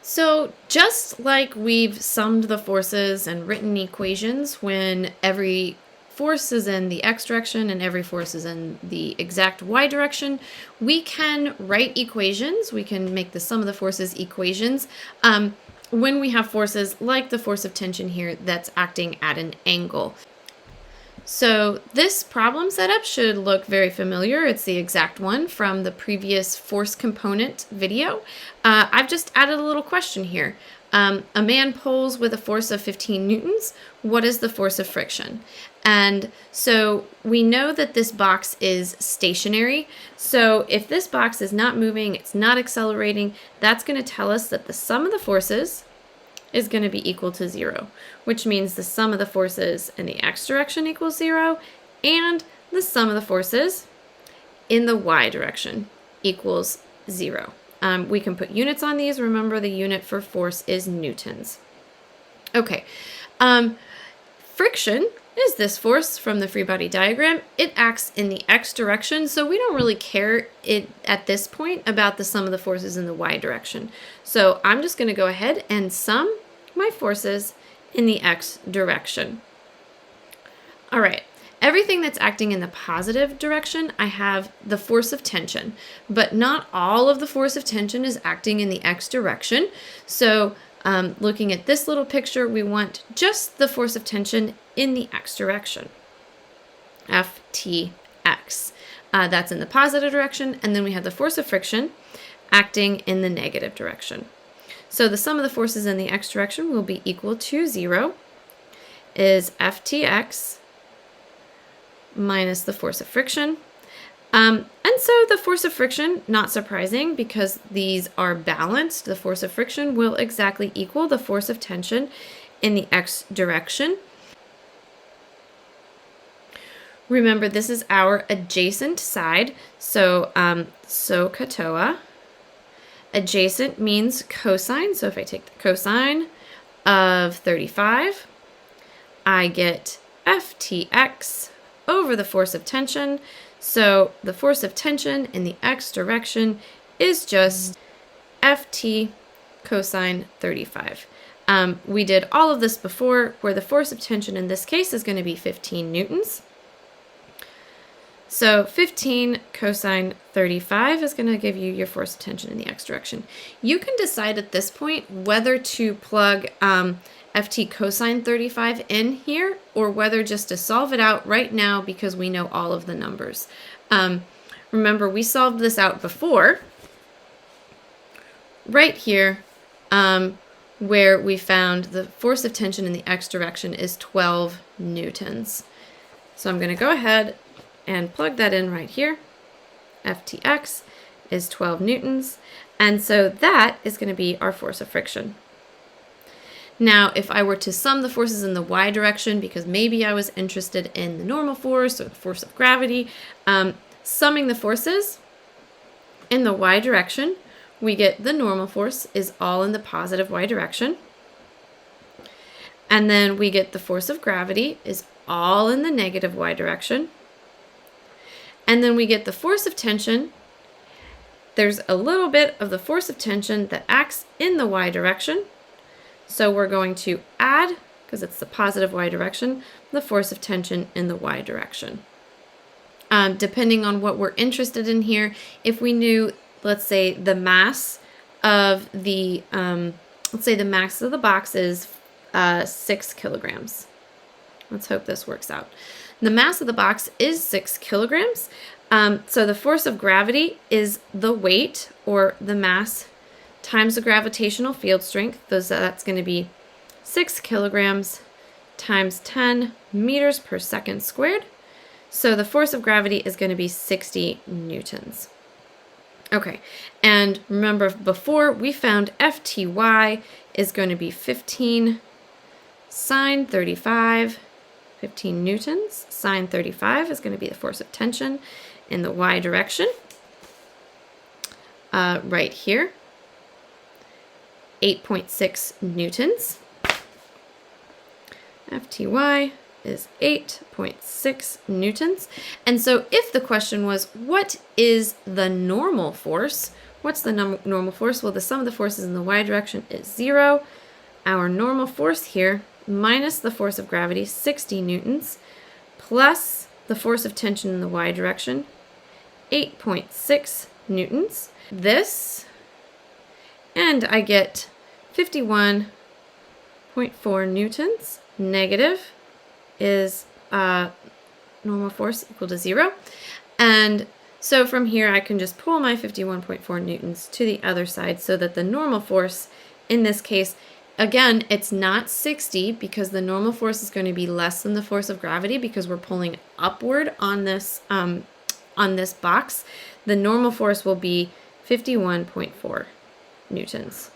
So just like we've summed the forces and written equations when every force is in the x direction and every force is in the exact y direction, we can write equations. We can make the sum of the forces equations when we have forces like the force of tension here that's acting at an angle. So this problem setup should look very familiar. It's the exact one from the previous force component video. I've just added a little question here. A man pulls with a force of 15 newtons. What is the force of friction? And so we know that this box is stationary. So if this box is not moving, it's not accelerating, that's going to tell us that the sum of the forces is going to be equal to 0, which means the sum of the forces in the x direction equals 0, and the sum of the forces in the y direction equals 0. We can put units on these. Remember, the unit for force is newtons. Okay, friction is this force from the free body diagram. It acts in the x direction, so we don't really care at this point about the sum of the forces in the y direction. So I'm just going to go ahead and sum my forces in the x direction. All right, everything that's acting in the positive direction, I have the force of tension, but not all of the force of tension is acting in the x direction. So looking at this little picture, we want just the force of tension in the x direction, Ftx. That's in the positive direction, and then we have the force of friction acting in the negative direction. So the sum of the forces in the x direction will be equal to 0, is Ftx minus the force of friction. And so the force of friction, not surprising because these are balanced, the force of friction will exactly equal the force of tension in the x direction. Remember, this is our adjacent side, so SOHCAHTOA. Adjacent means cosine, so if I take the cosine of 35, I get Ftx over the force of tension. So the force of tension in the x direction is just Ft cosine 35. We did all of this before, where the force of tension in this case is going to be 15 newtons. So 15 cosine 35 is going to give you your force of tension in the x direction. You can decide at this point whether to plug Ft cosine 35 in here or whether just to solve it out right now because we know all of the numbers. Remember, we solved this out before, right here, where we found the force of tension in the x direction is 12 newtons. So I'm going to go ahead and plug that in right here. Ftx is 12 newtons. And so that is going to be our force of friction. Now, if I were to sum the forces in the y direction, because maybe I was interested in the normal force or the force of gravity, summing the forces in the y direction, we get the normal force is all in the positive y direction. And then we get the force of gravity is all in the negative y direction. And then we get the force of tension. There's a little bit of the force of tension that acts in the y direction. So we're going to add, because it's the positive y direction, the force of tension in the y direction. Depending on what we're interested in here, if we knew, let's say, the mass of the, box is 6 kilograms. Let's hope this works out. The mass of the box is 6 kilograms. So the force of gravity is the weight or the mass times the gravitational field strength. That's going to be 6 kilograms times 10 meters per second squared. So the force of gravity is going to be 60 newtons. Okay, and remember before we found Fty is going to be 15 sine 35. 15 newtons. Sine 35 is going to be the force of tension in the y direction. Right here, 8.6 newtons. Fty is 8.6 newtons. And so if the question was, what is the normal force? What's the normal force? Well, the sum of the forces in the y direction is 0. Our normal force here minus the force of gravity, 60 newtons, plus the force of tension in the y direction, 8.6 newtons. This, and I get 51.4 newtons. Negative is normal force equal to 0. And so from here I can just pull my 51.4 newtons to the other side so that the normal force in this case, again, it's not 60 because the normal force is going to be less than the force of gravity because we're pulling upward on this box. The normal force will be 51.4 newtons.